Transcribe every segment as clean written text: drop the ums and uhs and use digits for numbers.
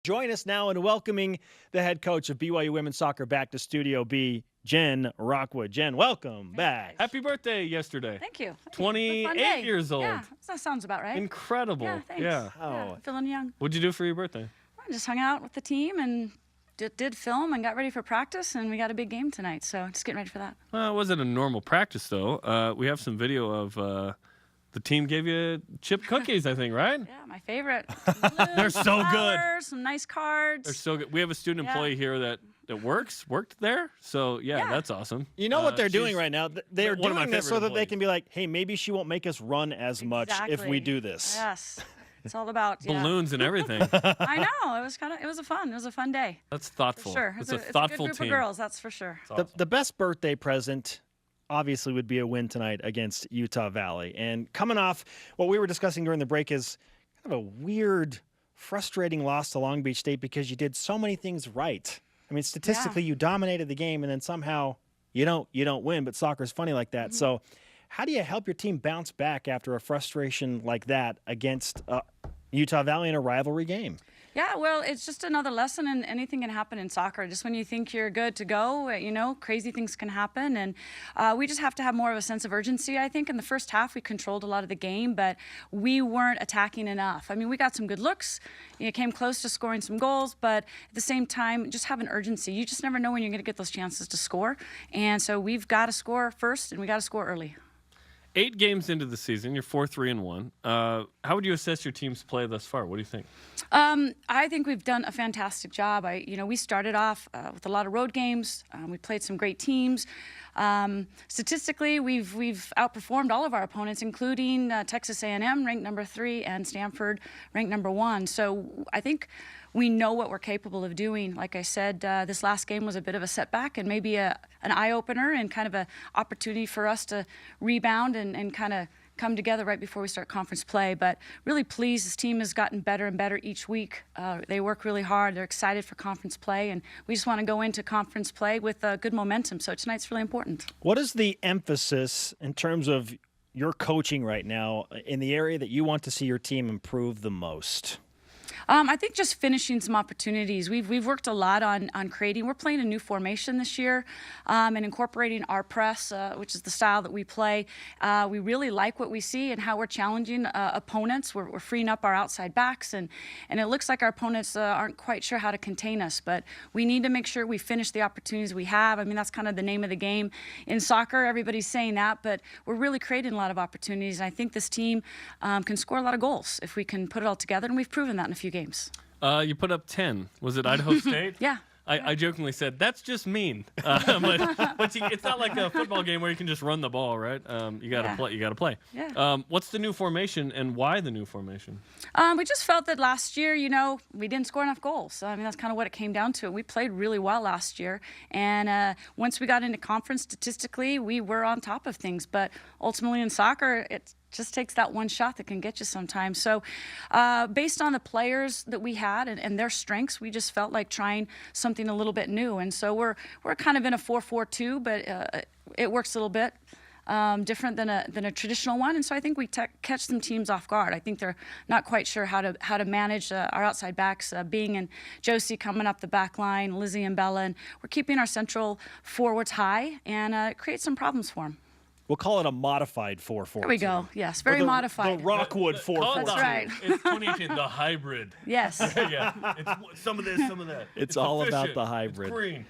Join us now in welcoming the head coach of BYU women's soccer back to Studio B, Jen Rockwood. Jen, welcome back. Happy birthday yesterday. Thank you. 28 years old. Yeah, that sounds about right. Incredible. Yeah, thanks. Yeah. Yeah, feeling young. What'd you do for your birthday? I just hung out with the team and did film and got ready for practice, and we got a big game tonight, so just getting ready for that. Well, it wasn't a normal practice, though. We have some video of the team gave you chip cookies, I think, right? Yeah, my favorite. They're so good. Some nice cards. They're so good. We have a student employee here that worked there. So, yeah, that's awesome. You know what they're doing right now? They're one of my doing this so favorite that they can be like, hey, maybe she won't make us run as much if we do this. Yes. It's all about balloons and everything. I know. It was a fun day. That's thoughtful. For sure. It's a thoughtful good group team. of girls, that's for sure. Awesome. The best birthday present obviously would be a win tonight against Utah Valley. And coming off what we were discussing during the break is kind of a weird, frustrating loss to Long Beach State because you did so many things right. I mean, statistically, you dominated the game, and then somehow you don't win. But soccer's funny like that. So how do you help your team bounce back after a frustration like that against Utah Valley in a rivalry game? Yeah, well, it's just another lesson, and anything can happen in soccer. Just when you think you're good to go, crazy things can happen. And we just have to have more of a sense of urgency, I think. In the first half, we controlled a lot of the game, but we weren't attacking enough. I mean, we got some good looks. Came close to scoring some goals, but at the same time, just have an urgency. You just never know when you're going to get those chances to score. And so we've got to score first, and we got to score early. 8 games into the season, you're 4-3-1. How would you assess your team's play thus far? What do you think? I think we've done a fantastic job. We started off with a lot of road games. We played some great teams. Statistically, we've outperformed all of our opponents, including Texas A&M, ranked number 3, and Stanford, ranked number 1. So I think we know what we're capable of doing. Like I said, this last game was a bit of a setback and maybe an eye-opener and kind of an opportunity for us to rebound and kind of come together right before we start conference play. But really pleased, this team has gotten better and better each week. They work really hard. They're excited for conference play, and we just want to go into conference play with good momentum. So tonight's really important. What is the emphasis in terms of your coaching right now in the area that you want to see your team improve the most? I think just finishing some opportunities. We've worked a lot on creating. We're playing a new formation this year and incorporating our press, which is the style that we play. We really like what we see and how we're challenging opponents. We're freeing up our outside backs, and it looks like our opponents aren't quite sure how to contain us. But we need to make sure we finish the opportunities we have. I mean, that's kind of the name of the game in soccer. Everybody's saying that, but we're really creating a lot of opportunities. And I think this team can score a lot of goals if we can put it all together, and we've proven that in a few games. You put up 10. Was it Idaho State? Yeah. I jokingly said, that's just mean. But it's not like a football game where you can just run the ball, right? You got to play. You got to play. Yeah. What's the new formation, and why the new formation? We just felt that last year, we didn't score enough goals. I mean, that's kind of what it came down to. We played really well last year, and once we got into conference, statistically, we were on top of things. But ultimately in soccer, it just takes that one shot that can get you sometimes. So based on the players that we had and their strengths, we just felt like trying something a little bit new. And so we're kind of in a 4-4-2, but it works a little bit different than a traditional one. And so I think we catch some teams off guard. I think they're not quite sure how to manage our outside backs, Bing and Josie coming up the back line, Lizzie and Bella, and we're keeping our central forwards high and create some problems for them. We'll call it a modified 4-4-2. There we go. Yes, very modified. The Rockwood 4-4-2. That's right. It's 2018, the hybrid. Yes. Yeah. It's some of this, some of that. It's all efficient. about the hybrid. It's green.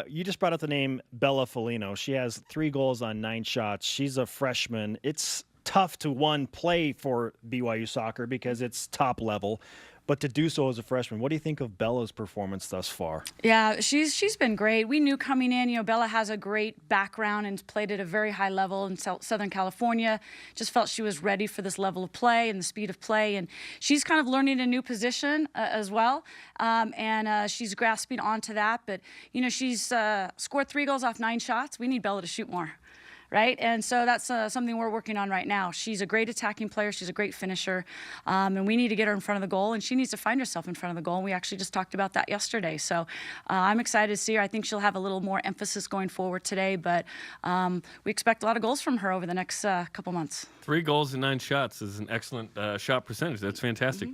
You just brought up the name Bella Folino. She has 3 goals on 9 shots. She's a freshman. It's tough to, play for BYU soccer because it's top level, but to do so as a freshman. What do you think of Bella's performance thus far? Yeah, she's been great. We knew coming in, Bella has a great background and played at a very high level in Southern California. Just felt she was ready for this level of play and the speed of play. And she's kind of learning a new position as well. And she's grasping onto that. But, she's scored 3 goals off 9 shots. We need Bella to shoot more. right? And so that's something we're working on right now. She's a great attacking player. She's a great finisher. And we need to get her in front of the goal, and she needs to find herself in front of the goal. And we actually just talked about that yesterday. So I'm excited to see her. I think she'll have a little more emphasis going forward today, but we expect a lot of goals from her over the next couple months. 3 goals and 9 shots is an excellent shot percentage. That's fantastic.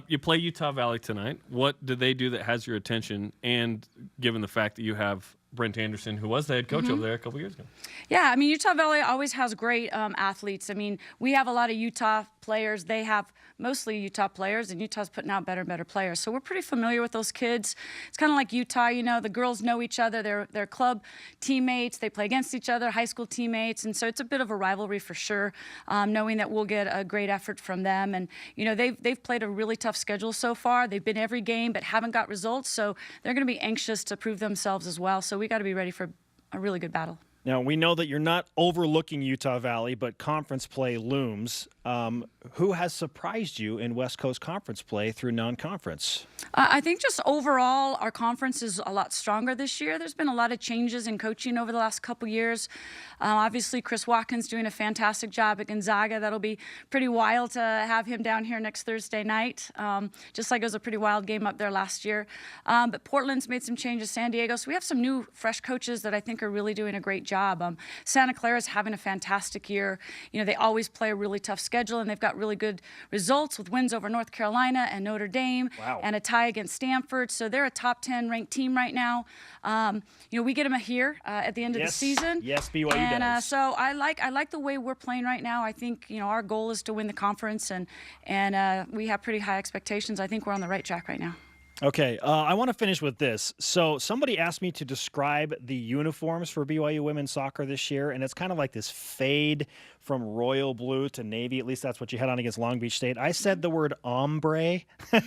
You play Utah Valley tonight. What do they do that has your attention? And given the fact that you have Brent Anderson, who was the head coach over there a couple years ago. Yeah, I mean, Utah Valley always has great athletes. I mean, we have a lot of Utah players. They have mostly Utah players, and Utah's putting out better and better players. So we're pretty familiar with those kids. It's kind of like Utah, you know, the girls know each other. They're club teammates. They play against each other, high school teammates. And so it's a bit of a rivalry for sure, knowing that we'll get a great effort from them. And, you know, they've played a really tough schedule so far. They've been every game but haven't got results. So they're going to be anxious to prove themselves as well. So we got to be ready for a really good battle. Now, we know that you're not overlooking Utah Valley, but conference play looms. Who has surprised you in West Coast Conference play through non-conference? I think just overall, our conference is a lot stronger this year. There's been a lot of changes in coaching over the last couple years. Obviously, Chris Watkins doing a fantastic job at Gonzaga. That'll be pretty wild to have him down here next Thursday night, just like it was a pretty wild game up there last year. But Portland's made some changes, San Diego. So we have some new, fresh coaches that I think are really doing a great job. Santa Clara's having a fantastic year. You know, they always play a really tough schedule, and they've got really good results with wins over North Carolina and Notre Dame and a tie against Stanford. So they're a top 10 ranked team right now. You know, we get them here at the end of the season. Yes, BYU and, does. So I like the way we're playing right now. I think, you know, our goal is to win the conference, and we have pretty high expectations. I think we're on the right track right now. Okay, I want to finish with this. So somebody asked me to describe the uniforms for BYU women's soccer this year, and it's kind of like this fade from royal blue to navy. At least that's what you had on against Long Beach State. I said the word ombre, and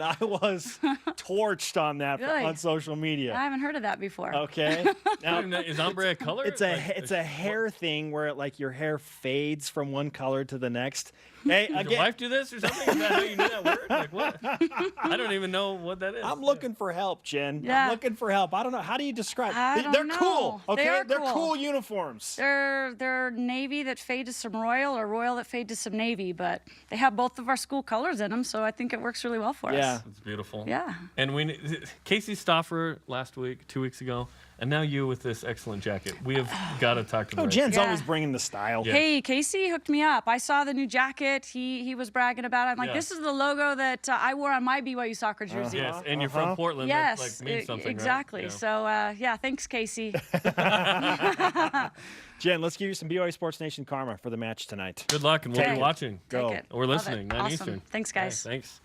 I was torched on that Really? on social media. I haven't heard of that before. Okay. Now, Is ombre a color? it's a hair thing where like your hair fades from one color to the next. Hey, Did your wife do this or something? Is that how you knew that word? Like what? I don't even know what that is. I'm looking for help, Jen. Yeah. I'm looking for help. I don't know. How do you describe? I don't They're know. cool. Okay, They are they're cool. cool uniforms. They're navy that fade to some royal, or royal that fade to some navy, but they have both of our school colors in them, so I think it works really well for Yeah. us. It's beautiful. Yeah. And Casey Stoffer last week, 2 weeks ago, and now you with this excellent jacket. We have got to talk to Oh, Brent. Jen's Yeah. always bringing the style. Yeah. Hey, Casey hooked me up. I saw the new jacket. He was bragging about it. I'm like, Yeah. this is the logo that I wore on my BYU soccer jersey. Yes, and you're from Portland. Yes, that means something, exactly. Right? Yeah. So, yeah, thanks, Casey. Jen, let's give you some BYU Sports Nation karma for the match tonight. Good luck, and we'll Okay. be watching. Take Go. it. Or Love listening, it. 9 Awesome. Eastern. Thanks, guys. Thanks.